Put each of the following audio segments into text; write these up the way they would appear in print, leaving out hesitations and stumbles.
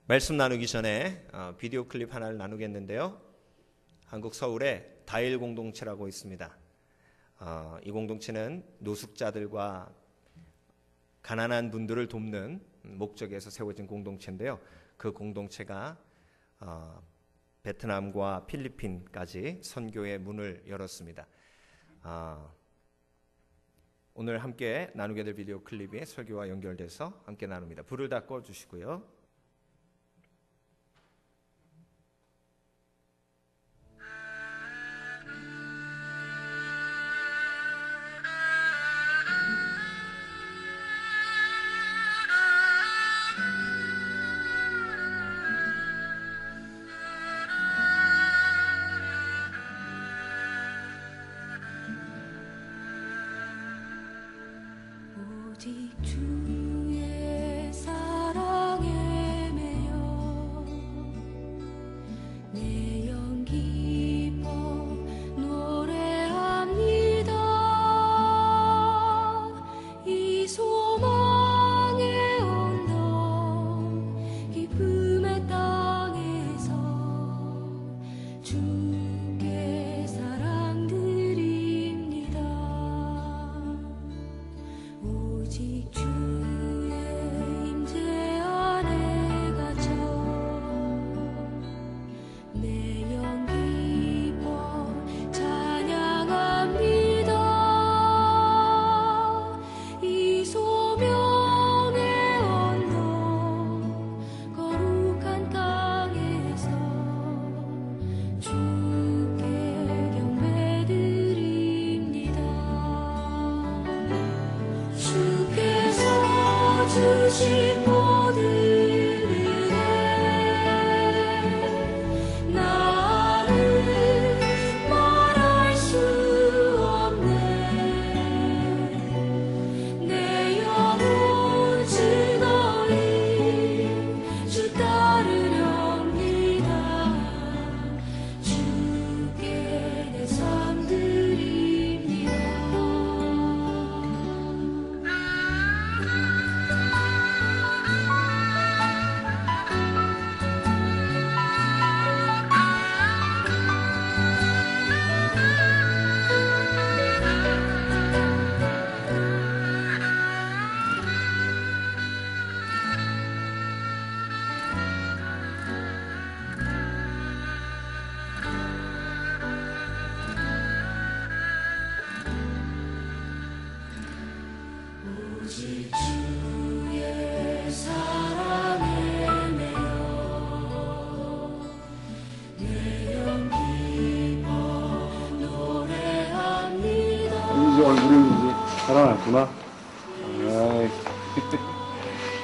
말씀 나누기 전에 비디오 클립 하나를 나누겠는데요. 한국 서울에 다일 공동체라고 있습니다. 이 공동체는 노숙자들과 가난한 분들을 돕는 목적에서 세워진 공동체인데요. 그 공동체가 베트남과 필리핀까지 선교의 문을 열었습니다. 오늘 함께 나누게 될 비디오 클립이 설교와 연결돼서 함께 나눕니다. 불을 다 꺼주시고요. 오직 주의 사랑에 매여 내 영 기뻐 노래합니다. 이 소망의 언덕 기쁨의 땅에서 주께 사랑 드립니다. 오직 주의 임재 안에 갇혀 내 영 기뻐 찬양합니다. 이 소명의 언덕 거룩한 땅에서 주께 경배드립니다. 주께서 주신 모든 은혜 나는 말할 수 없네. 내 영혼 즐거이 주 따르렵니다. 주께 내 삶 드립니다. 오직 주의 사랑에 매여 내 영 기뻐 노래합니다. 이제 얼굴이 이제 살아났구나. 아이,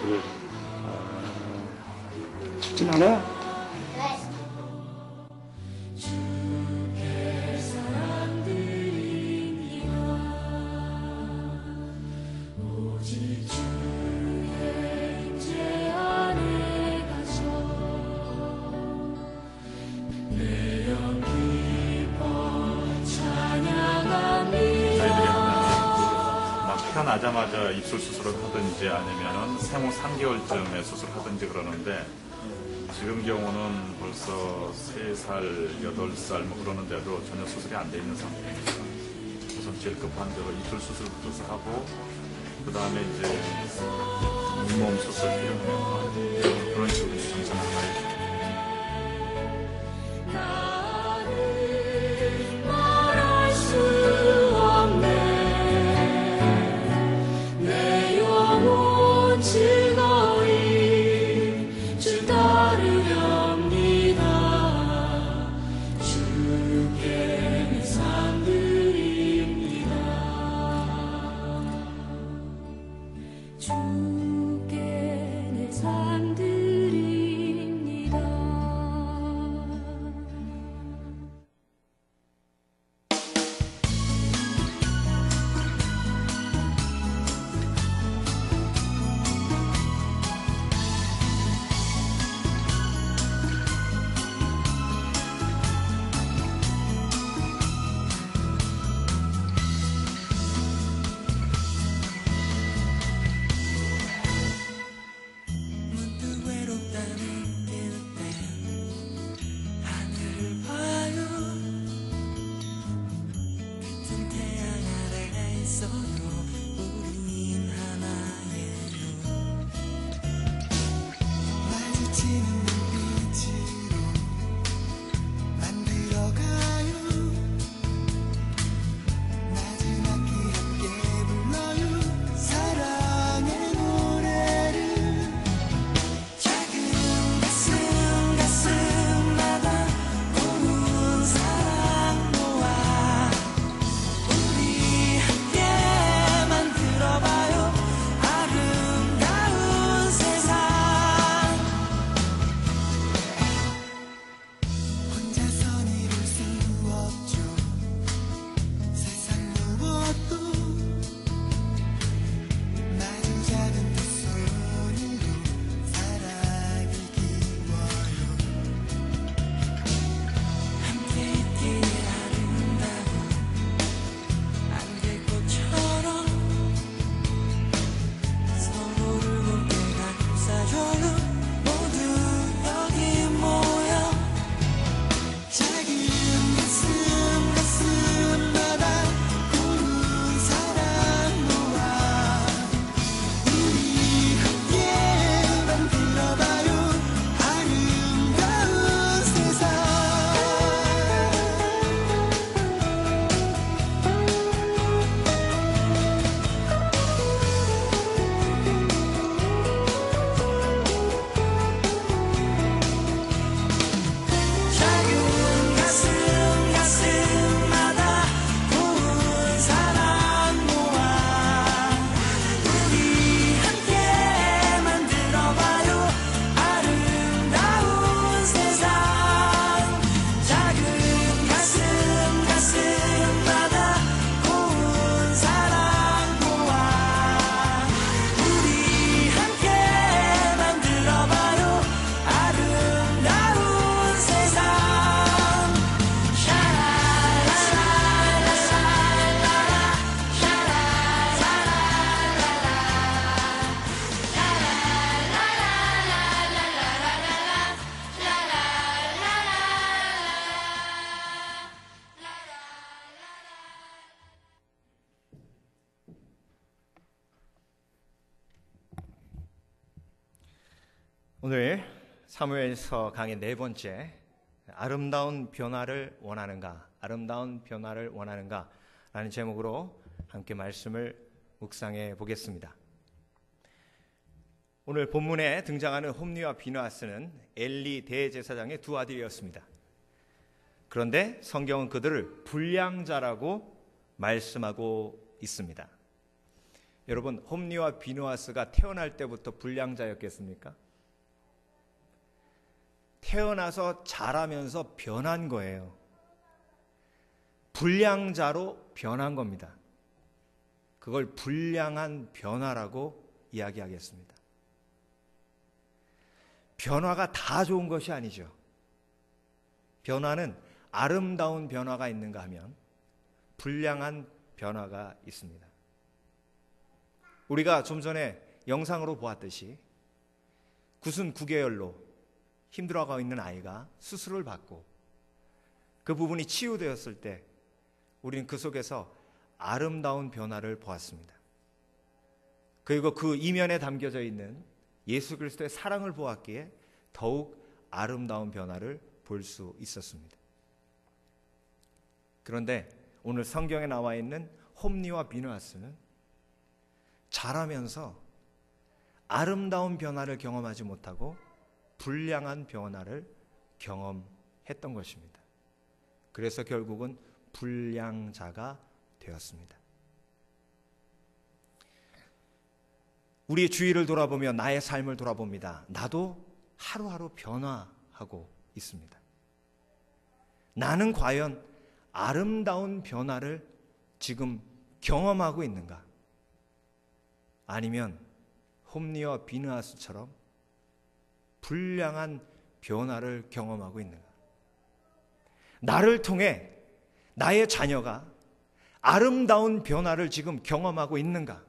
그래. 춥진 않아? 주께 사랑 드립니다. 오직 주의 임재 안에 갇혀 내 영 기뻐 찬양합니다. 막 태어나자마자 입술 수술을 하든지 아니면은 생후 3개월쯤에 수술하든지 그러는데 지금 경우는 벌써 3살, 8살 뭐 그러는데도 전혀 수술이 안 돼 있는 상태입니다. 우선 제일 급한 대로 입술 수술부터 하고 그 다음에 이제 잇몸 수술 필요해요. 그런 식으로 정상 하나에 나는 말할 수 없네. 내 영혼 즐거이 주 따르렵니다. 주께 내 삶 드립니다. 주께 내 삶 드립니다. 오늘 사무엘서 강의 네 번째, 아름다운 변화를 원하는가, 아름다운 변화를 원하는가 라는 제목으로 함께 말씀을 묵상해 보겠습니다. 오늘 본문에 등장하는 홈리와 비느하스는 엘리 대제사장의 두 아들이었습니다. 그런데 성경은 그들을 불량자라고 말씀하고 있습니다. 여러분, 홈리와 비느하스가 태어날 때부터 불량자였겠습니까? 태어나서 자라면서 변한 거예요. 불량자로 변한 겁니다. 그걸 불량한 변화라고 이야기하겠습니다. 변화가 다 좋은 것이 아니죠. 변화는 아름다운 변화가 있는가 하면 불량한 변화가 있습니다. 우리가 좀 전에 영상으로 보았듯이 9개월로 힘들어가고 있는 아이가 수술을 받고 그 부분이 치유되었을 때 우리는 그 속에서 아름다운 변화를 보았습니다. 그리고 그 이면에 담겨져 있는 예수 그리스도의 사랑을 보았기에 더욱 아름다운 변화를 볼 수 있었습니다. 그런데 오늘 성경에 나와 있는 홈리와 비느하스는 자라면서 아름다운 변화를 경험하지 못하고 불량한 변화를 경험했던 것입니다. 그래서 결국은 불량자가 되었습니다. 우리의 주위를 돌아보며 나의 삶을 돌아봅니다. 나도 하루하루 변화하고 있습니다. 나는 과연 아름다운 변화를 지금 경험하고 있는가? 아니면 홈리와 비느하스처럼 불량한 변화를 경험하고 있는가? 나를 통해 나의 자녀가 아름다운 변화를 지금 경험하고 있는가?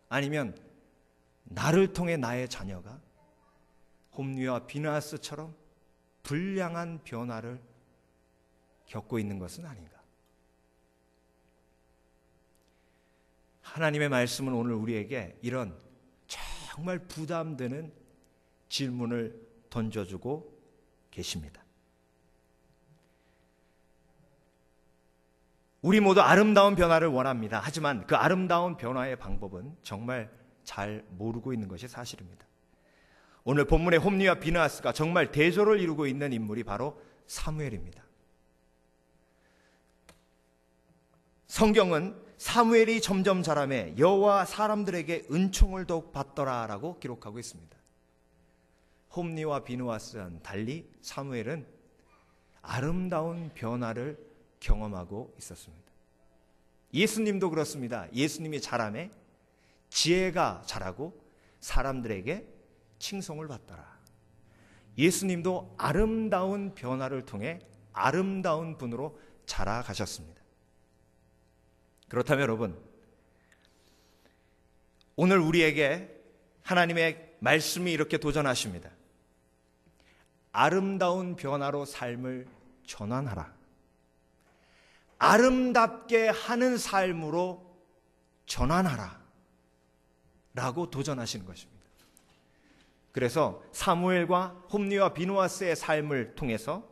아니면 나를 통해 나의 자녀가 홈리와 비느하스처럼 불량한 변화를 겪고 있는 것은 아닌가? 하나님의 말씀은 오늘 우리에게 이런 정말 부담되는 질문을 던져주고 계십니다. 우리 모두 아름다운 변화를 원합니다. 하지만 그 아름다운 변화의 방법은 정말 잘 모르고 있는 것이 사실입니다. 오늘 본문의 홈리와 비느하스가 정말 대조를 이루고 있는 인물이 바로 사무엘입니다. 성경은 사무엘이 점점 자라매 여호와 사람들에게 은총을 더욱 받더라라고 기록하고 있습니다. 홈리와 비느하스와는 달리 사무엘은 아름다운 변화를 경험하고 있었습니다. 예수님도 그렇습니다. 예수님이 자라매 지혜가 자라고 사람들에게 칭송을 받더라. 예수님도 아름다운 변화를 통해 아름다운 분으로 자라가셨습니다. 그렇다면 여러분, 오늘 우리에게 하나님의 말씀이 이렇게 도전하십니다. 아름다운 변화로 삶을 전환하라. 아름답게 하는 삶으로 전환하라 라고 도전하시는 것입니다. 그래서 사무엘과 홈리와 비느하스의 삶을 통해서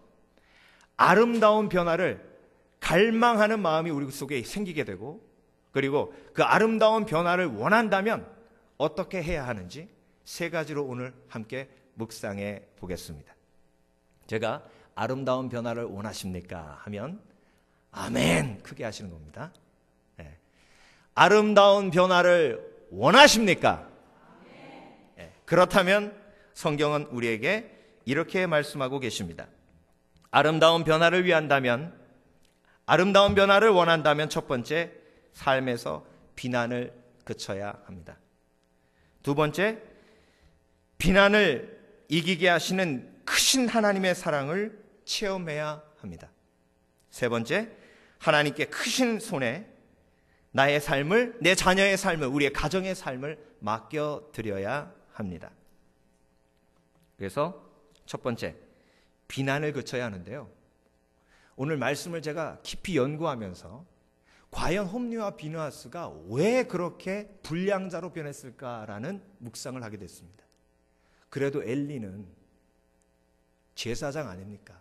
아름다운 변화를 갈망하는 마음이 우리 속에 생기게 되고, 그리고 그 아름다운 변화를 원한다면 어떻게 해야 하는지 세 가지로 오늘 함께 묵상해 보겠습니다. 제가 아름다운 변화를 원하십니까? 하면 아멘 크게 하시는 겁니다. 네. 아름다운 변화를 원하십니까? 네. 그렇다면 성경은 우리에게 이렇게 말씀하고 계십니다. 아름다운 변화를 원한다면 첫 번째, 삶에서 비난을 그쳐야 합니다. 두 번째, 비난을 이기게 하시는 크신 하나님의 사랑을 체험해야 합니다. 세 번째, 하나님께 크신 손에 나의 삶을, 내 자녀의 삶을, 우리의 가정의 삶을 맡겨드려야 합니다. 그래서 첫 번째, 비난을 그쳐야 하는데요. 오늘 말씀을 제가 깊이 연구하면서 과연 홈리와 비느하스가 왜 그렇게 불량자로 변했을까라는 묵상을 하게 됐습니다. 그래도 엘리는 제사장 아닙니까?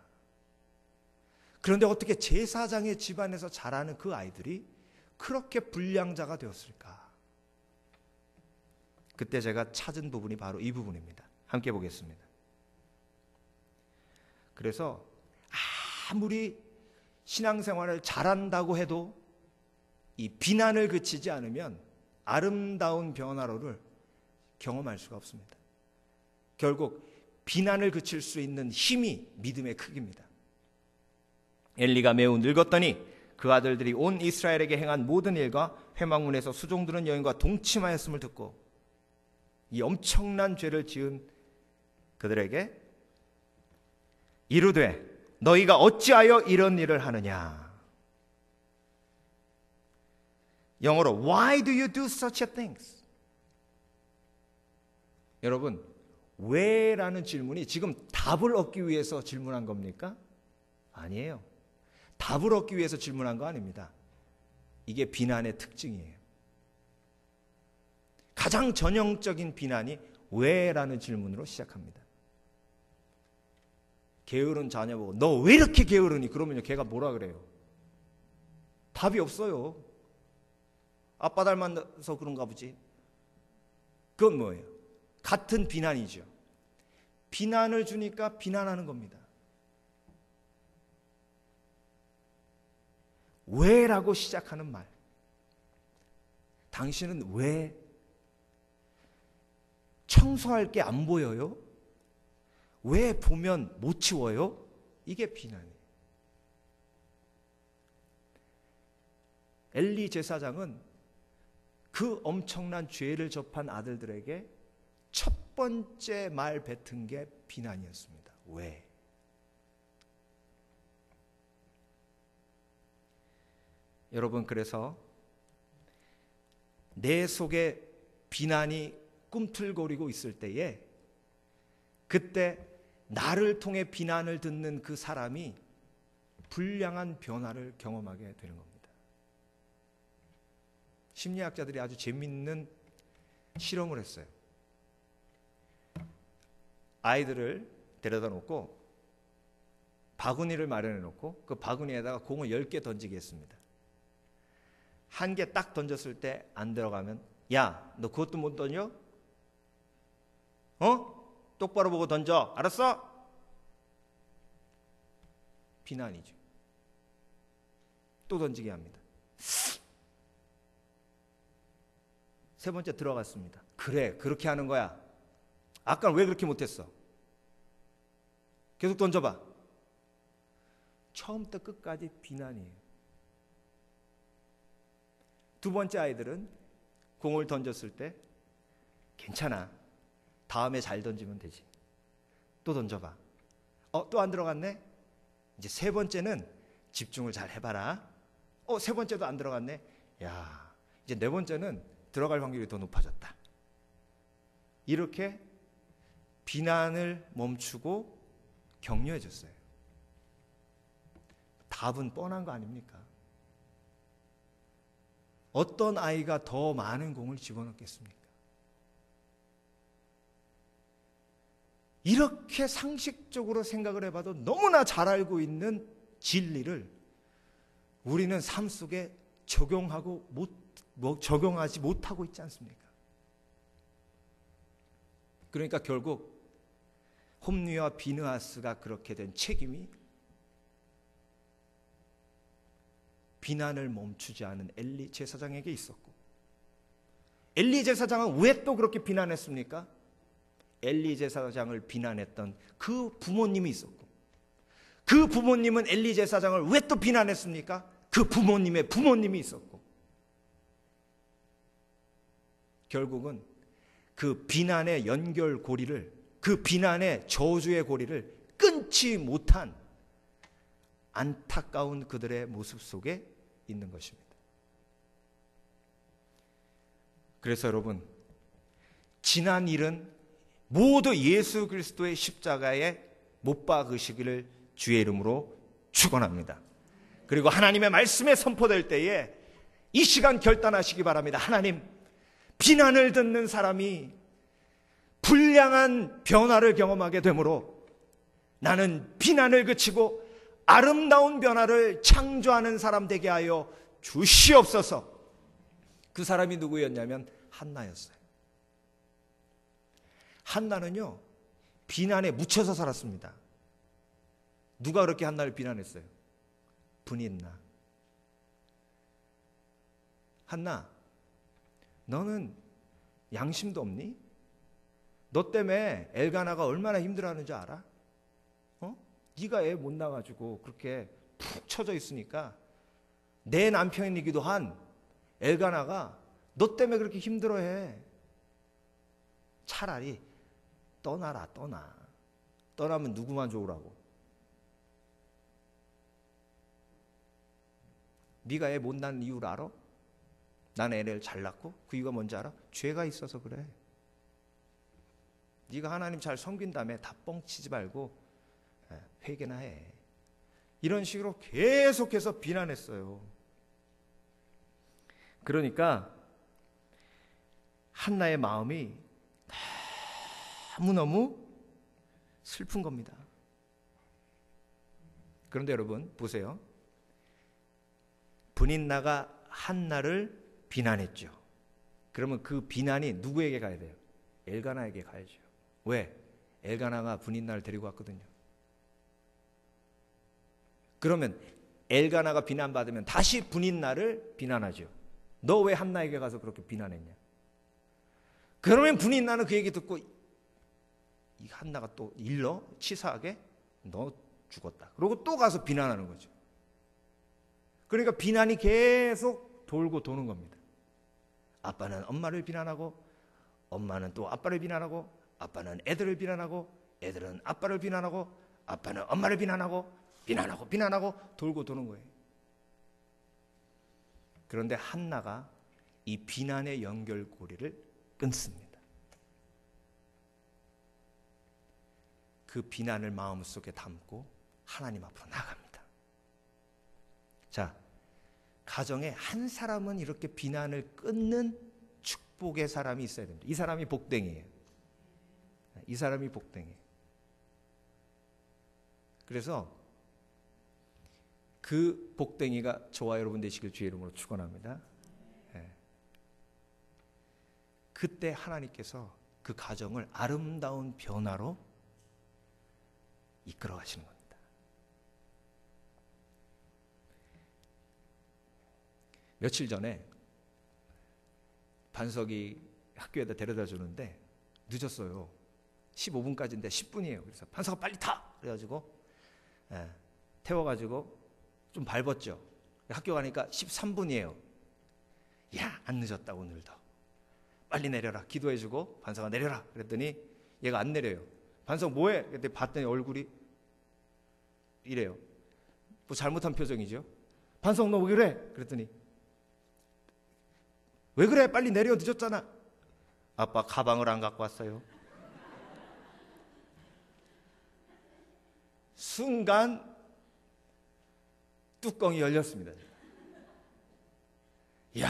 그런데 어떻게 제사장의 집안에서 자라는 그 아이들이 그렇게 불량자가 되었을까? 그때 제가 찾은 부분이 바로 이 부분입니다. 함께 보겠습니다. 그래서 아무리 신앙생활을 잘한다고 해도 이 비난을 그치지 않으면 아름다운 변화로를 경험할 수가 없습니다. 결국 비난을 그칠 수 있는 힘이 믿음의 크기입니다. 엘리가 매우 늙었더니 그 아들들이 온 이스라엘에게 행한 모든 일과 회막문에서 수종드는 여인과 동침하였음을 듣고 이 엄청난 죄를 지은 그들에게 이르되 너희가 어찌하여 이런 일을 하느냐. 영어로 Why do you do such a things? 여러분, 왜라는 질문이 지금 답을 얻기 위해서 질문한 겁니까? 아니에요. 답을 얻기 위해서 질문한 거 아닙니다. 이게 비난의 특징이에요. 가장 전형적인 비난이 왜라는 질문으로 시작합니다. 게으른 자녀 보고 너 왜 이렇게 게으르니? 그러면요 걔가 뭐라 그래요? 답이 없어요. 아빠 닮아서 그런가 보지. 그건 뭐예요? 같은 비난이죠. 비난을 주니까 비난하는 겁니다. 왜라고 시작하는 말. 당신은 왜 청소할 게 안 보여요? 왜 보면 못 치워요? 이게 비난이에요. 엘리 제사장은 그 엄청난 죄를 접한 아들들에게 첫 번째 말 뱉은 게 비난이었습니다. 왜? 여러분, 그래서 내 속에 비난이 꿈틀거리고 있을 때에 그때 나를 통해 비난을 듣는 그 사람이 불량한 변화를 경험하게 되는 겁니다. 심리학자들이 아주 재밌는 실험을 했어요. 아이들을 데려다 놓고 바구니를 마련해 놓고 그 바구니에다가 공을 10개 던지게 했습니다. 한 개 딱 던졌을 때 안 들어가면 야, 너 그것도 못 던져? 똑바로 보고 던져. 알았어? 비난이죠. 또 던지게 합니다. 세 번째 들어갔습니다. 그래, 그렇게 하는 거야. 아까 왜 그렇게 못했어? 계속 던져봐. 처음부터 끝까지 비난이에요. 두 번째 아이들은 공을 던졌을 때 괜찮아. 다음에 잘 던지면 되지. 또 던져봐. 또 안 들어갔네? 이제 세 번째는 집중을 잘 해봐라. 세 번째도 안 들어갔네? 야, 이제 네 번째는 들어갈 확률이 더 높아졌다. 이렇게 비난을 멈추고 격려해 줬어요. 답은 뻔한 거 아닙니까? 어떤 아이가 더 많은 공을 집어넣겠습니까? 이렇게 상식적으로 생각을 해봐도 너무나 잘 알고 있는 진리를 우리는 삶 속에 적용하지 못하고 있지 않습니까? 그러니까 결국 홈리와 비느하스가 그렇게 된 책임이 비난을 멈추지 않은 엘리 제사장에게 있었고, 엘리 제사장은 왜 또 그렇게 비난했습니까? 엘리 제사장을 비난했던 그 부모님이 있었고, 그 부모님은 엘리 제사장을 왜 또 비난했습니까? 그 부모님의 부모님이 있었고, 결국은 그 비난의 연결고리를, 그 비난의 저주의 고리를 끊지 못한 안타까운 그들의 모습 속에 있는 것입니다. 그래서 여러분, 지난 일은 모두 예수 그리스도의 십자가에 못 박으시기를 주의 이름으로 축원합니다. 그리고 하나님의 말씀에 선포될 때에 이 시간 결단하시기 바랍니다. 하나님, 비난을 듣는 사람이 불량한 변화를 경험하게 되므로 나는 비난을 그치고 아름다운 변화를 창조하는 사람 되게 하여 주시옵소서. 그 사람이 누구였냐면 한나였어요. 한나는요, 비난에 묻혀서 살았습니다. 누가 그렇게 한나를 비난했어요? 분인나. 한나, 너는 양심도 없니? 너 때문에 엘가나가 얼마나 힘들어하는 줄 알아? 네가 애 못 낳아가지고 그렇게 푹 처져 있으니까 내 남편이기도 한 엘가나가 너 때문에 그렇게 힘들어해. 차라리 떠나라, 떠나. 떠나면 누구만 좋으라고. 네가 애 못 낳는 이유를 알아? 나는 애를 잘 낳고 그 이유가 뭔지 알아? 죄가 있어서 그래. 네가 하나님 잘 섬긴 다음에 다 뻥치지 말고 회개나 해. 이런 식으로 계속해서 비난했어요. 그러니까 한나의 마음이 너무너무 슬픈 겁니다. 그런데 여러분 보세요. 분인나가 한나를 비난했죠. 그러면 그 비난이 누구에게 가야 돼요? 엘가나에게 가야죠. 왜? 엘가나가 분인나를 데리고 왔거든요. 그러면 엘가나가 비난받으면 다시 분인나를 비난하죠. 너 왜 한나에게 가서 그렇게 비난했냐? 그러면 분인나는 그 얘기 듣고 이 한나가 또 일러 치사하게 너 죽었다. 그러고 또 가서 비난하는 거죠. 그러니까 비난이 계속 돌고 도는 겁니다. 아빠는 엄마를 비난하고 엄마는 또 아빠를 비난하고 아빠는 애들을 비난하고 애들은 아빠를 비난하고 아빠는 엄마를 비난하고 돌고 도는 거예요. 그런데 한나가 이 비난의 연결고리를 끊습니다. 그 비난을 마음속에 담고 하나님 앞으로 나갑니다. 자, 가정에 한 사람은 이렇게 비난을 끊는 축복의 사람이 있어야 됩니다. 이 사람이 복댕이에요. 이 사람이 복댕이에요. 그래서 그 복댕이가 저와 여러분 되시길 주의 이름으로 축원합니다. 네. 그때 하나님께서 그 가정을 아름다운 변화로 이끌어 가시는 겁니다. 며칠 전에 반석이 학교에다 데려다 주는데 늦었어요. 15분까지인데 10분이에요. 그래서 반석아 빨리 타! 그래가지고 태워가지고 좀 밟았죠. 학교 가니까 13분이에요. 야, 안 늦었다 오늘도. 빨리 내려라. 기도해주고 반석아 내려라. 그랬더니 얘가 안 내려요. 반석 뭐해? 그랬더니 봤더니 얼굴이 이래요. 뭐 잘못한 표정이죠. 반석 너 왜 그래? 그랬더니 왜 그래? 빨리 내려. 늦었잖아. 아빠 가방을 안 갖고 왔어요. 순간 뚜껑이 열렸습니다. 이야,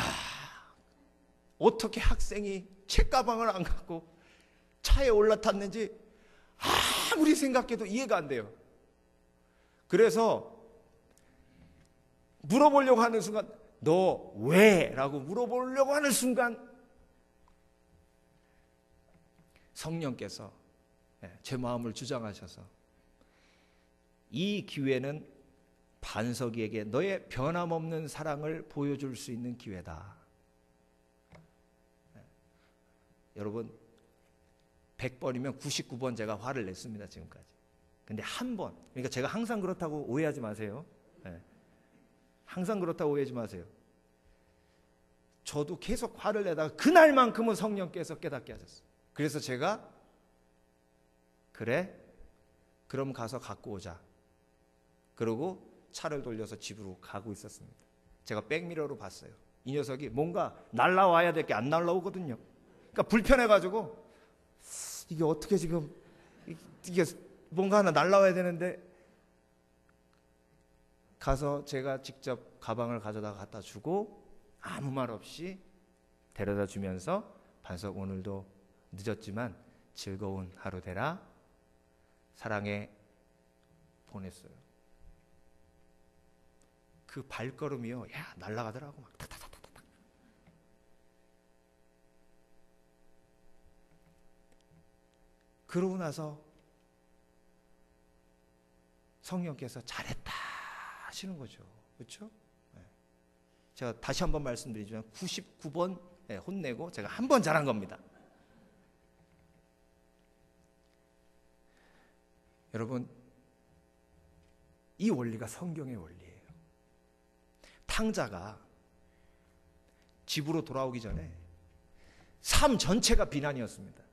어떻게 학생이 책가방을 안 갖고 차에 올라탔는지 아무리 생각해도 이해가 안 돼요. 그래서 물어보려고 하는 순간 너 왜? 라고 물어보려고 하는 순간 성령께서 제 마음을 주장하셔서 이 기회는 반석이에게 너의 변함없는 사랑을 보여줄 수 있는 기회다. 여러분 100번이면 99번 제가 화를 냈습니다. 지금까지. 근데 한 번, 그러니까 제가 항상 그렇다고 오해하지 마세요. 항상 그렇다고 오해하지 마세요. 저도 계속 화를 내다가 그날만큼은 성령께서 깨닫게 하셨어요. 그래서 제가 그래? 그럼 가서 갖고 오자. 그러고 차를 돌려서 집으로 가고 있었습니다. 제가 백미러로 봤어요. 이 녀석이 뭔가 날라와야 될 게 안 날라오거든요. 그러니까 불편해가지고 이게 어떻게 지금 이게 뭔가 하나 날라와야 되는데 가서 제가 직접 가방을 가져다 갖다 주고 아무 말 없이 데려다 주면서 반석 오늘도 늦었지만 즐거운 하루 되라. 사랑해. 보냈어요. 그 발걸음이요, 야, 날아가더라고. 막 타타타타타. 그러고 나서 성령께서 잘했다 하시는 거죠. 그렇죠? 제가 다시 한번 말씀드리지만 99번 혼내고 제가 한 번 잘한 겁니다. 여러분, 이 원리가 성경의 원리예요. 탕자가 집으로 돌아오기 전에 삶 전체가 비난이었습니다.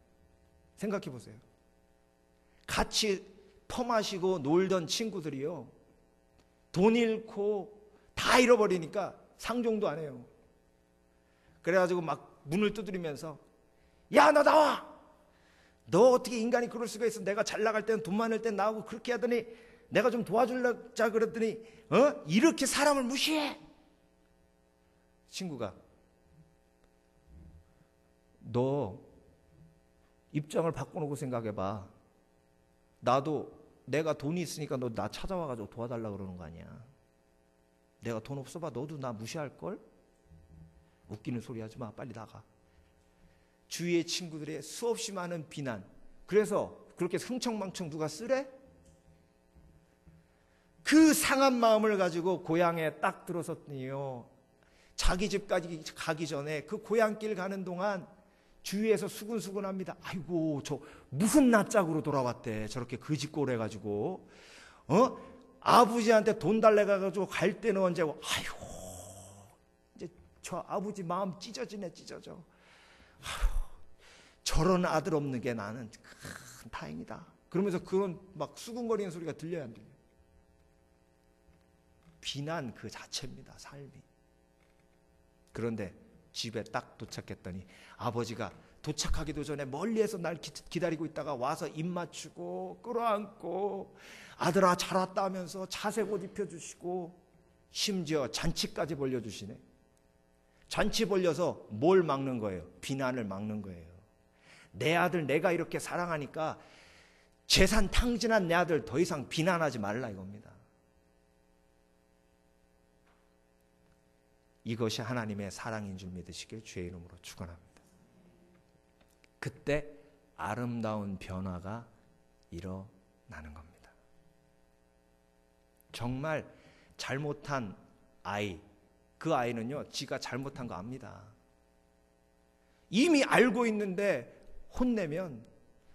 생각해 보세요. 같이 퍼마시고 놀던 친구들이요, 돈 잃고 다 잃어버리니까 상종도 안 해요. 그래가지고 막 문을 두드리면서, 야, 너 나와! 너 어떻게 인간이 그럴 수가 있어? 내가 잘 나갈 때는 돈 많을 땐 나오고 그렇게 하더니 내가 좀 도와주려자 그랬더니 이렇게 사람을 무시해? 친구가, 너 입장을 바꿔놓고 생각해봐. 나도 내가 돈이 있으니까 너 나 찾아와가지고 도와달라고 그러는 거 아니야. 내가 돈 없어봐 너도 나 무시할걸? 웃기는 소리 하지 마. 빨리 나가. 주위의 친구들의 수없이 많은 비난. 그래서 그렇게 흥청망청 누가 쓰래? 그 상한 마음을 가지고 고향에 딱 들어섰더니요, 자기 집까지 가기 전에 그 고향길 가는 동안 주위에서 수근수근합니다. 아이고, 저 무슨 낯짝으로 돌아왔대. 저렇게 거짓골 해가지고 아버지한테 돈 달래가지고 갈 때는 언제고. 아이고, 이제 저 아버지 마음 찢어지네. 찢어져. 아이고, 저런 아들 없는 게 나는 큰 다행이다. 그러면서 그런 막 수근거리는 소리가 들려야 안 들려요? 비난 그 자체입니다, 삶이. 그런데 집에 딱 도착했더니 아버지가 도착하기도 전에 멀리에서 날 기다리고 있다가 와서 입 맞추고 끌어안고 아들아 잘 왔다 하면서 자색 옷 입혀주시고 심지어 잔치까지 벌려주시네. 잔치 벌려서 뭘 막는 거예요? 비난을 막는 거예요. 내 아들 내가 이렇게 사랑하니까 재산 탕진한 내 아들 더 이상 비난하지 말라 이겁니다. 이것이 하나님의 사랑인 줄 믿으시길 주의 이름으로 축원합니다. 그때 아름다운 변화가 일어나는 겁니다. 정말 잘못한 아이, 그 아이는요, 지가 잘못한 거 압니다. 이미 알고 있는데 혼내면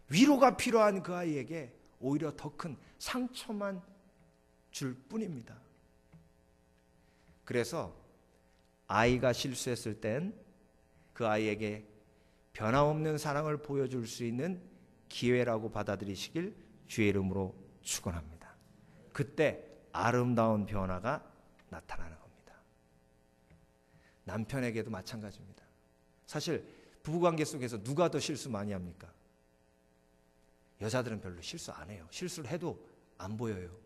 위로가 필요한 그 아이에게 오히려 더 큰 상처만 줄 뿐입니다. 그래서 아이가 실수했을 땐 그 아이에게 변함없는 사랑을 보여줄 수 있는 기회라고 받아들이시길 주의 이름으로 축원합니다. 그때 아름다운 변화가 나타나는 겁니다. 남편에게도 마찬가지입니다. 사실 부부관계 속에서 누가 더 실수 많이 합니까? 여자들은 별로 실수 안 해요. 실수를 해도 안 보여요.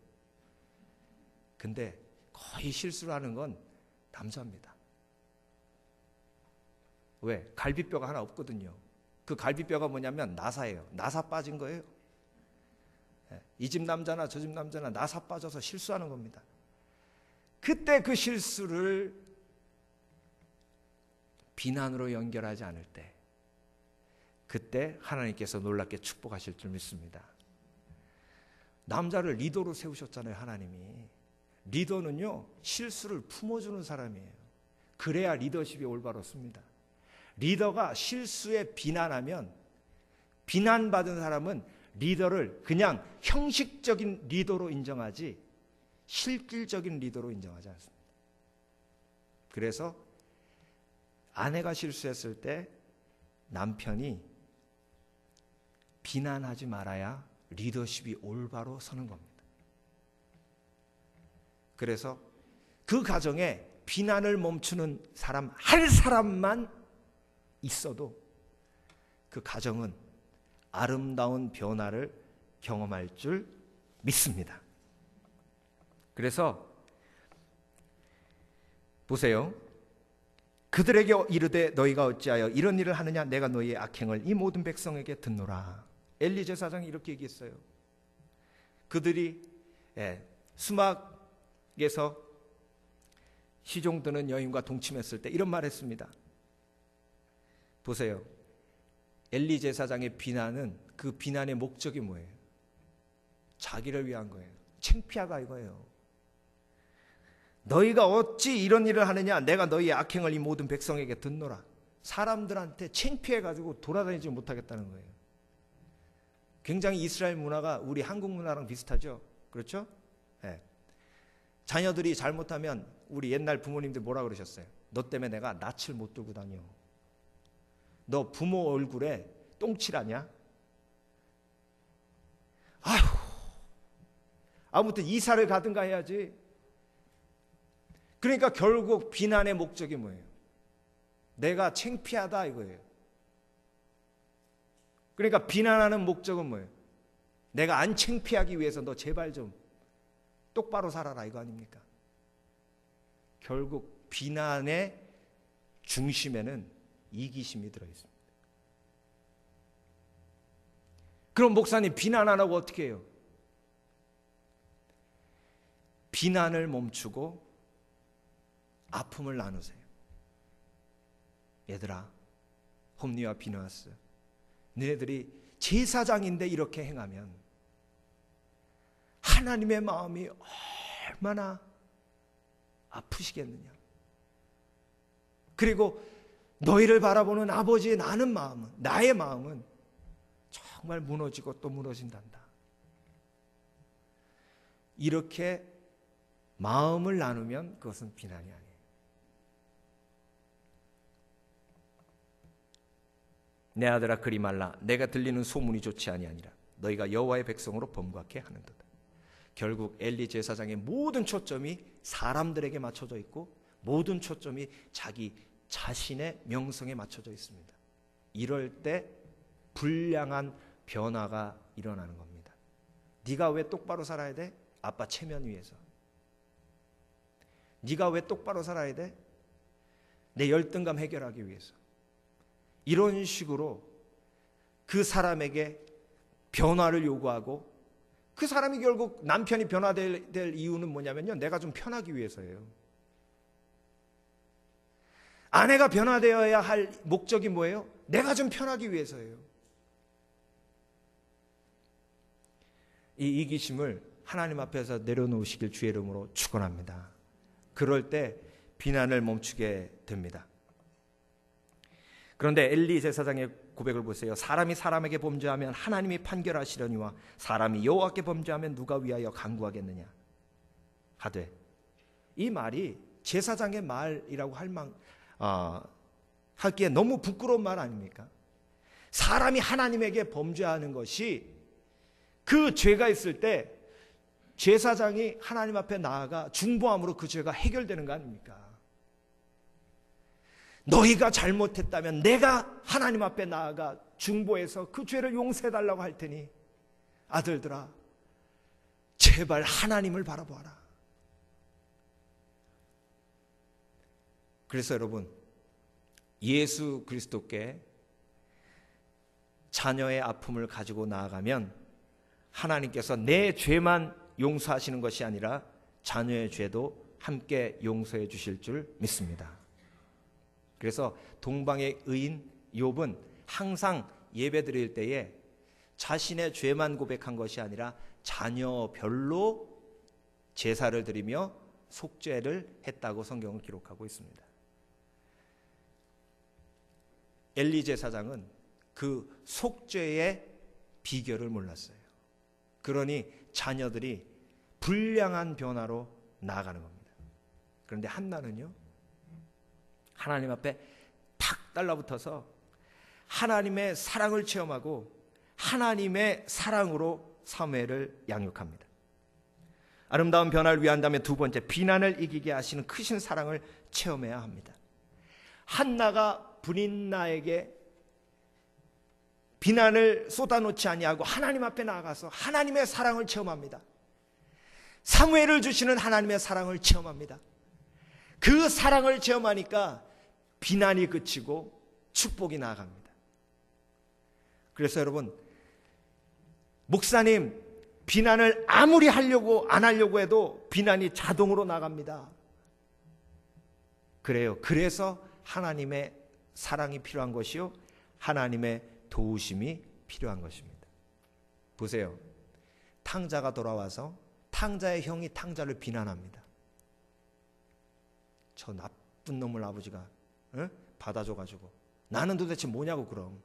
근데 거의 실수를 하는 건 남자입니다. 왜? 갈비뼈가 하나 없거든요. 그 갈비뼈가 뭐냐면 나사예요. 나사 빠진 거예요. 이 집 남자나 저 집 남자나 나사 빠져서 실수하는 겁니다. 그때 그 실수를 비난으로 연결하지 않을 때, 그때 하나님께서 놀랍게 축복하실 줄 믿습니다. 남자를 리더로 세우셨잖아요, 하나님이. 리더는요, 실수를 품어주는 사람이에요. 그래야 리더십이 올바롭습니다. 리더가 실수에 비난하면, 비난받은 사람은 리더를 그냥 형식적인 리더로 인정하지 실질적인 리더로 인정하지 않습니다. 그래서 아내가 실수했을 때 남편이 비난하지 말아야 리더십이 올바로 서는 겁니다. 그래서 그 가정에 비난을 멈추는 사람 한 사람만 있어도 그 가정은 아름다운 변화를 경험할 줄 믿습니다. 그래서 보세요. 그들에게 이르되 너희가 어찌하여 이런 일을 하느냐? 내가 너희의 악행을 이 모든 백성에게 듣노라. 엘리 제사장이 이렇게 얘기했어요. 그들이 수막에서 시종 드는 여인과 동침했을 때 이런 말 했습니다. 보세요. 엘리 제사장의 비난은 그 비난의 목적이 뭐예요? 자기를 위한 거예요. 창피하다 이거예요. 너희가 어찌 이런 일을 하느냐? 내가 너희의 악행을 이 모든 백성에게 듣노라. 사람들한테 창피해가지고 돌아다니지 못하겠다는 거예요. 굉장히 이스라엘 문화가 우리 한국 문화랑 비슷하죠. 그렇죠? 네. 자녀들이 잘못하면 우리 옛날 부모님들 뭐라 그러셨어요? 너 때문에 내가 낯을 못 들고 다녀. 너 부모 얼굴에 똥칠하냐? 아휴, 아무튼 이사를 가든가 해야지. 그러니까 결국 비난의 목적이 뭐예요? 내가 창피하다 이거예요. 그러니까 비난하는 목적은 뭐예요? 내가 안 창피하기 위해서 너 제발 좀 똑바로 살아라 이거 아닙니까? 결국 비난의 중심에는 이기심이 들어있습니다. 그럼 목사님 비난 안 하고 어떻게 해요? 비난을 멈추고 아픔을 나누세요. 얘들아, 홈리와 비누아스, 너희들이 제사장인데 이렇게 행하면 하나님의 마음이 얼마나 아프시겠느냐. 그리고 너희를 바라보는 아버지의 나의 마음은 정말 무너지고 또 무너진단다. 이렇게 마음을 나누면 그것은 비난이 아니에요. 내 아들아 그리 말라. 내가 들리는 소문이 좋지 아니하니라. 너희가 여호와의 백성으로 범죄케 하는도다. 결국 엘리 제사장의 모든 초점이 사람들에게 맞춰져 있고 모든 초점이 자기 자신의 명성에 맞춰져 있습니다. 이럴 때 불량한 변화가 일어나는 겁니다. 네가 왜 똑바로 살아야 돼? 아빠 체면 위해서. 네가 왜 똑바로 살아야 돼? 내 열등감 해결하기 위해서. 이런 식으로 그 사람에게 변화를 요구하고 그 사람이 결국 남편이 변화될 이유는 뭐냐면요, 내가 좀 편하기 위해서예요. 아내가 변화되어야 할 목적이 뭐예요? 내가 좀 편하기 위해서예요. 이 이기심을 하나님 앞에서 내려놓으시길 주의 이름으로 축원합니다. 그럴 때 비난을 멈추게 됩니다. 그런데 엘리 제사장의 고백을 보세요. 사람이 사람에게 범죄하면 하나님이 판결하시려니와 사람이 여호와께 범죄하면 누가 위하여 간구하겠느냐 하되, 이 말이 제사장의 말이라고 하기에 너무 부끄러운 말 아닙니까? 사람이 하나님에게 범죄하는 것이 그 죄가 있을 때 제사장이 하나님 앞에 나아가 중보함으로 그 죄가 해결되는 거 아닙니까? 너희가 잘못했다면 내가 하나님 앞에 나아가 중보해서 그 죄를 용서해달라고 할 테니 아들들아 제발 하나님을 바라보아라. 그래서 여러분, 예수 그리스도께 자녀의 아픔을 가지고 나아가면 하나님께서 내 죄만 용서하시는 것이 아니라 자녀의 죄도 함께 용서해 주실 줄 믿습니다. 그래서 동방의 의인 욥은 항상 예배 드릴 때에 자신의 죄만 고백한 것이 아니라 자녀별로 제사를 드리며 속죄를 했다고 성경은 기록하고 있습니다. 엘리 제사장은 그 속죄의 비결을 몰랐어요. 그러니 자녀들이 불량한 변화로 나아가는 겁니다. 그런데 한나는요, 하나님 앞에 탁 달라붙어서 하나님의 사랑을 체험하고 하나님의 사랑으로 사무엘을 양육합니다. 아름다운 변화를 위한다면 두 번째, 비난을 이기게 하시는 크신 사랑을 체험해야 합니다. 한나가 브린나에게 비난을 쏟아놓지 아니하고 하나님 앞에 나아가서 하나님의 사랑을 체험합니다. 사무엘을 주시는 하나님의 사랑을 체험합니다. 그 사랑을 체험하니까 비난이 그치고 축복이 나아갑니다. 그래서 여러분, 목사님, 비난을 아무리 하려고 안 하려고 해도 비난이 자동으로 나갑니다. 그래요. 그래서 하나님의 사랑이 필요한 것이요, 하나님의 도우심이 필요한 것입니다. 보세요. 탕자가 돌아와서 탕자의 형이 탕자를 비난합니다. 저 나쁜 놈을 아버지가 받아줘가지고 나는 도대체 뭐냐고. 그럼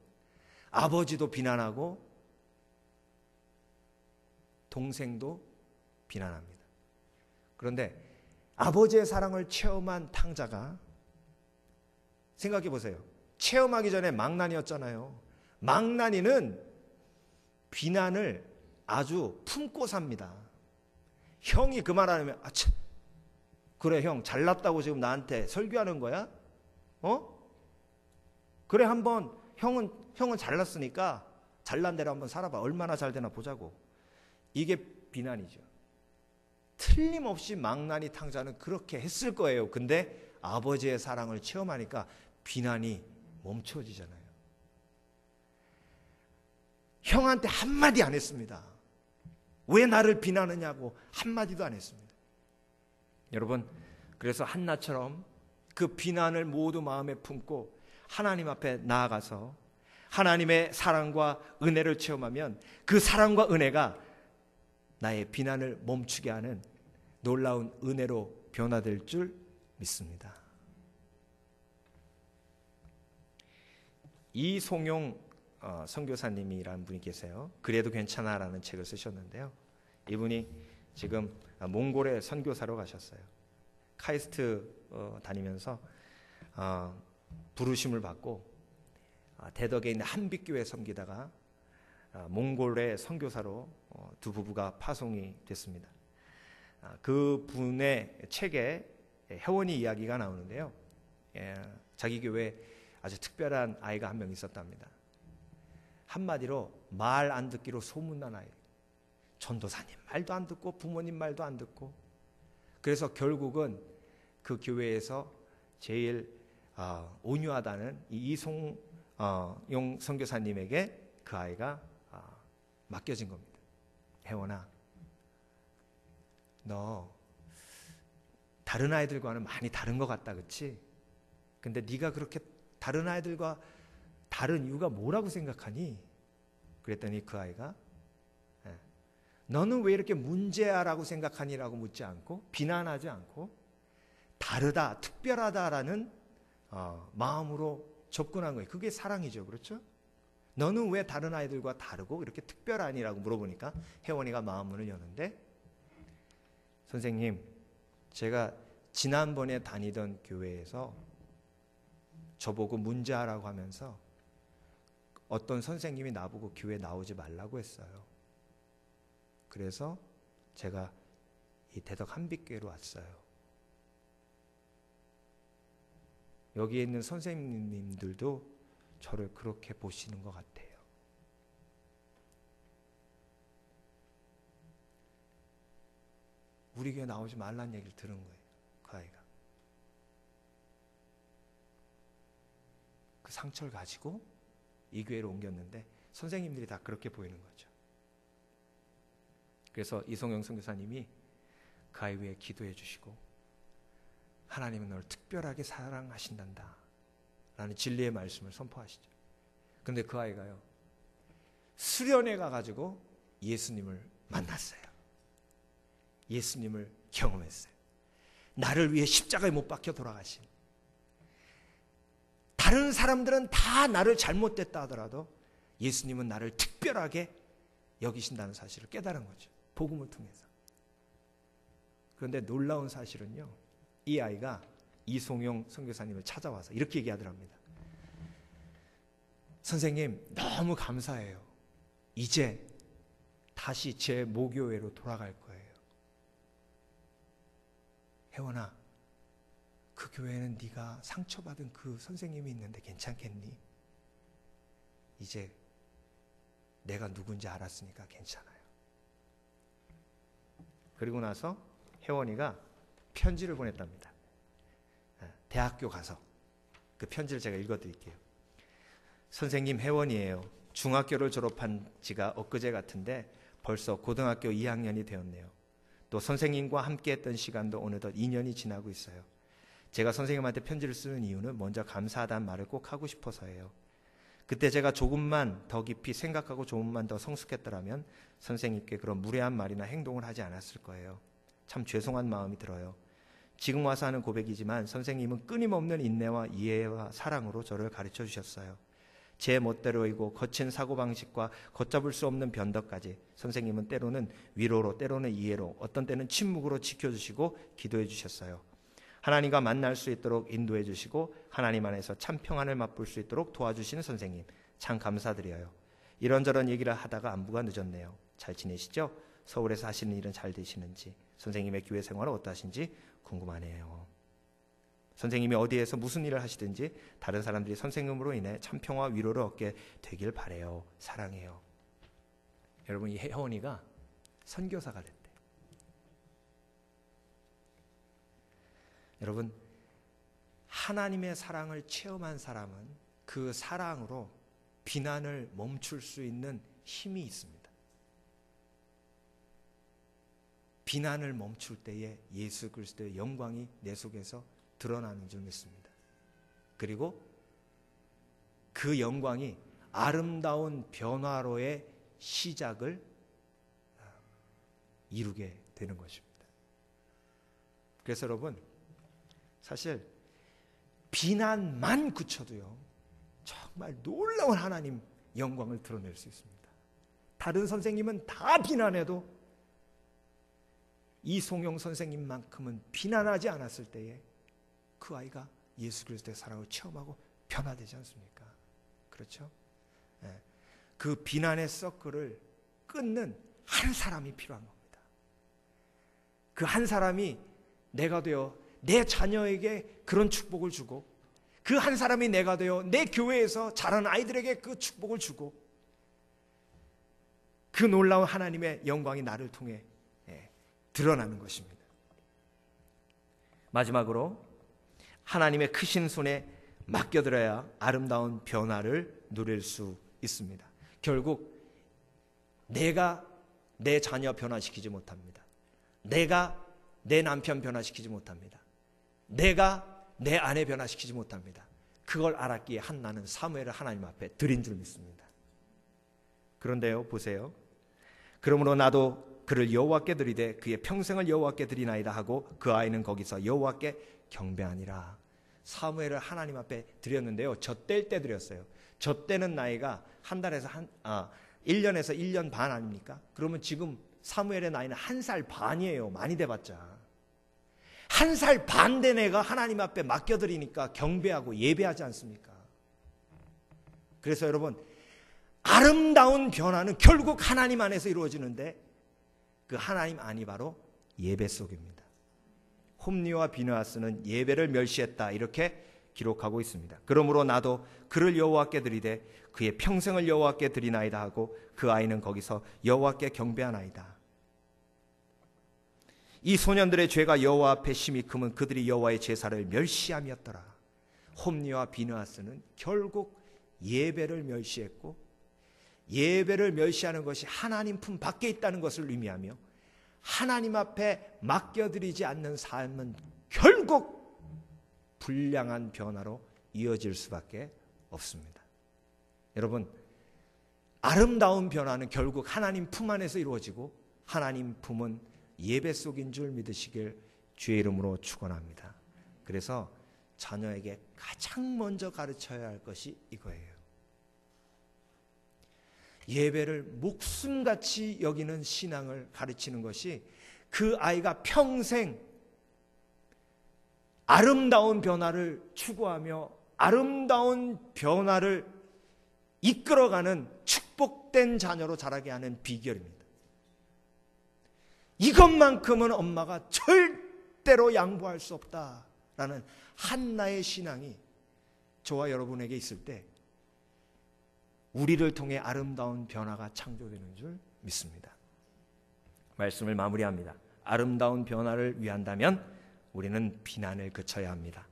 아버지도 비난하고 동생도 비난합니다. 그런데 아버지의 사랑을 체험한 탕자가, 생각해 보세요. 체험하기 전에 망나니였잖아요. 망나니는 비난을 아주 품고 삽니다. 형이 그 말 하면 아차, 그래 형 잘났다고 지금 나한테 설교하는 거야? 그래 한번 형은 잘났으니까 잘난 대로 한번 살아봐. 얼마나 잘 되나 보자고. 이게 비난이죠. 틀림없이 망나니 탕자는 그렇게 했을 거예요. 근데 아버지의 사랑을 체험하니까 비난이 멈춰지잖아요. 형한테 한마디 안 했습니다. 왜 나를 비난하냐고 한마디도 안 했습니다. 여러분, 그래서 한나처럼 그 비난을 모두 마음에 품고 하나님 앞에 나아가서 하나님의 사랑과 은혜를 체험하면 그 사랑과 은혜가 나의 비난을 멈추게 하는 놀라운 은혜로 변화될 줄 믿습니다. 이송용 선교사님이라는 분이 계세요. 그래도 괜찮아라는 책을 쓰셨는데요. 이분이 지금 몽골에 선교사로 가셨어요. 카이스트 다니면서 부르심을 받고 대덕에 있는 한빛교회 섬기다가 몽골의 선교사로 두 부부가 파송이 됐습니다. 그 분의 책에 혜원이 이야기가 나오는데요. 자기 교회에 아주 특별한 아이가 한 명 있었답니다. 한마디로 말 안 듣기로 소문난 아이. 전도사님 말도 안 듣고 부모님 말도 안 듣고, 그래서 결국은 그 교회에서 제일 온유하다는 이송용 선교사님에게 그 아이가 맡겨진 겁니다. 혜원아, 너 다른 아이들과는 많이 다른 것 같다, 그치? 근데 네가 그렇게 다른 아이들과 다른 이유가 뭐라고 생각하니? 그랬더니 그 아이가 너는 왜 이렇게 문제야라고 생각하니라고 묻지 않고 비난하지 않고 다르다, 특별하다라는 마음으로 접근한 거예요. 그게 사랑이죠. 그렇죠? 너는 왜 다른 아이들과 다르고 이렇게 특별하니라고 물어보니까 혜원이가 마음문을 여는데, 선생님, 제가 지난번에 다니던 교회에서 저보고 문제하라고 하면서 어떤 선생님이 나보고 교회 나오지 말라고 했어요. 그래서 제가 이 대덕 한빛교회로 왔어요. 여기에 있는 선생님들도 저를 그렇게 보시는 것 같아요. 우리 교회 나오지 말라는 얘기를 들은 거예요. 그 아이가. 그 상처를 가지고 이 교회로 옮겼는데 선생님들이 다 그렇게 보이는 거죠. 그래서 이송영 선교사님이 그 아이 위해 기도해 주시고, 하나님은 너를 특별하게 사랑하신단다 라는 진리의 말씀을 선포하시죠. 그런데 그 아이가요, 수련회 가가지고 예수님을 만났어요. 예수님을 경험했어요. 나를 위해 십자가에 못 박혀 돌아가신. 다른 사람들은 다 나를 잘못됐다 하더라도 예수님은 나를 특별하게 여기신다는 사실을 깨달은 거죠. 복음을 통해서. 그런데 놀라운 사실은요, 이 아이가 이송용 선교사님을 찾아와서 이렇게 얘기하더랍니다. 선생님, 너무 감사해요. 이제 다시 제 모교회로 돌아갈 거예요. 혜원아, 그 교회에는 네가 상처받은 그 선생님이 있는데 괜찮겠니? 이제 내가 누군지 알았으니까 괜찮아요. 그리고 나서 혜원이가 편지를 보냈답니다. 대학교 가서 그 편지를 제가 읽어드릴게요. 선생님, 혜원이에요. 중학교를 졸업한 지가 엊그제 같은데 벌써 고등학교 2학년이 되었네요. 또 선생님과 함께 했던 시간도 어느덧 2년이 지나고 있어요. 제가 선생님한테 편지를 쓰는 이유는 먼저 감사하다는 말을 꼭 하고 싶어서예요. 그때 제가 조금만 더 깊이 생각하고 조금만 더 성숙했더라면 선생님께 그런 무례한 말이나 행동을 하지 않았을 거예요. 참 죄송한 마음이 들어요. 지금 와서 하는 고백이지만 선생님은 끊임없는 인내와 이해와 사랑으로 저를 가르쳐 주셨어요. 제 멋대로이고 거친 사고방식과 걷잡을 수 없는 변덕까지 선생님은 때로는 위로로 때로는 이해로 어떤 때는 침묵으로 지켜주시고 기도해 주셨어요. 하나님과 만날 수 있도록 인도해 주시고 하나님 안에서 참 평안을 맛볼 수 있도록 도와주시는 선생님 참 감사드려요. 이런저런 얘기를 하다가 안부가 늦었네요. 잘 지내시죠? 서울에서 하시는 일은 잘 되시는지 선생님의 교회 생활은 어떠신지 궁금하네요. 선생님이 어디에서 무슨 일을 하시든지 다른 사람들이 선생님으로 인해 참 평화 위로를 얻게 되길 바라요. 사랑해요. 여러분, 이 혜원이가 선교사가 됐대. 여러분, 하나님의 사랑을 체험한 사람은 그 사랑으로 비난을 멈출 수 있는 힘이 있습니다. 비난을 멈출 때에 예수 그리스도의 영광이 내 속에서 드러나는 줄 믿습니다. 그리고 그 영광이 아름다운 변화로의 시작을 이루게 되는 것입니다. 그래서 여러분, 사실 비난만 그쳐도요 정말 놀라운 하나님 영광을 드러낼 수 있습니다. 다른 선생님은 다 비난해도 이송용 선생님만큼은 비난하지 않았을 때에 그 아이가 예수 그리스도의 사랑을 체험하고 변화되지 않습니까? 그렇죠? 네. 그 비난의 서클을 끊는 한 사람이 필요한 겁니다. 그 한 사람이 내가 되어 내 자녀에게 그런 축복을 주고, 그 한 사람이 내가 되어 내 교회에서 자라는 아이들에게 그 축복을 주고, 그 놀라운 하나님의 영광이 나를 통해 드러나는 것입니다. 마지막으로 하나님의 크신 손에 맡겨드려야 아름다운 변화를 누릴 수 있습니다. 결국 내가 내 자녀 변화시키지 못합니다. 내가 내 남편 변화시키지 못합니다. 내가 내 아내 변화시키지 못합니다. 그걸 알았기에 한나는 사무엘을 하나님 앞에 드린 줄 믿습니다. 그런데요, 보세요. 그러므로 나도 그를 여호와께 드리되 그의 평생을 여호와께 드리나이다 하고 그 아이는 거기서 여호와께 경배하니라. 사무엘을 하나님 앞에 드렸는데요, 젖될 때 드렸어요. 젖되는 나이가 한 달에서 1년에서 1년 반 아닙니까? 그러면 지금 사무엘의 나이는 1살 반이에요. 많이 돼봤자 1살 반 된 애가 하나님 앞에 맡겨드리니까 경배하고 예배하지 않습니까? 그래서 여러분, 아름다운 변화는 결국 하나님 안에서 이루어지는데 그 하나님 안이 바로 예배 속입니다. 홈리와 비느하스는 예배를 멸시했다, 이렇게 기록하고 있습니다. 그러므로 나도 그를 여호와께 드리되 그의 평생을 여호와께 드리나이다 하고 그 아이는 거기서 여호와께 경배하나이다. 이 소년들의 죄가 여호와 앞에 심히 크면 그들이 여호와의 제사를 멸시함이었더라. 홈리와 비느하스는 결국 예배를 멸시했고, 예배를 멸시하는 것이 하나님 품 밖에 있다는 것을 의미하며 하나님 앞에 맡겨드리지 않는 삶은 결국 불량한 변화로 이어질 수밖에 없습니다. 여러분, 아름다운 변화는 결국 하나님 품 안에서 이루어지고 하나님 품은 예배 속인 줄 믿으시길 주의 이름으로 축원합니다. 그래서 자녀에게 가장 먼저 가르쳐야 할 것이 이거예요. 예배를 목숨같이 여기는 신앙을 가르치는 것이 그 아이가 평생 아름다운 변화를 추구하며 아름다운 변화를 이끌어가는 축복된 자녀로 자라게 하는 비결입니다. 이것만큼은 엄마가 절대로 양보할 수 없다라는 한나의 신앙이 저와 여러분에게 있을 때 우리를 통해 아름다운 변화가 창조되는 줄 믿습니다. 말씀을 마무리합니다. 아름다운 변화를 위한다면 우리는 비난을 그쳐야 합니다.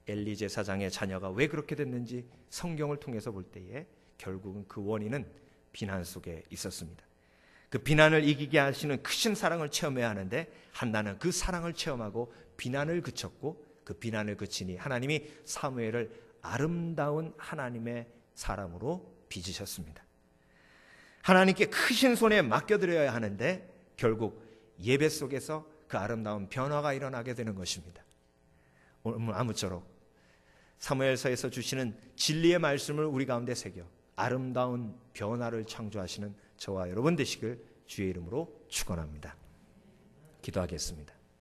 엘리 제사장의 자녀가 왜 그렇게 됐는지 성경을 통해서 볼 때에 결국은 그 원인은 비난 속에 있었습니다. 그 비난을 이기게 하시는 크신 사랑을 체험해야 하는데 한나는 그 사랑을 체험하고 비난을 그쳤고 그 비난을 그치니 하나님이 사무엘을 아름다운 하나님의 사람으로 빚으셨습니다. 하나님께 크신 손에 맡겨드려야 하는데 결국 예배 속에서 그 아름다운 변화가 일어나게 되는 것입니다. 오늘 아무쪼록 사무엘서에서 주시는 진리의 말씀을 우리 가운데 새겨 아름다운 변화를 창조하시는 저와 여러분 되시길 주의 이름으로 축원합니다. 기도하겠습니다.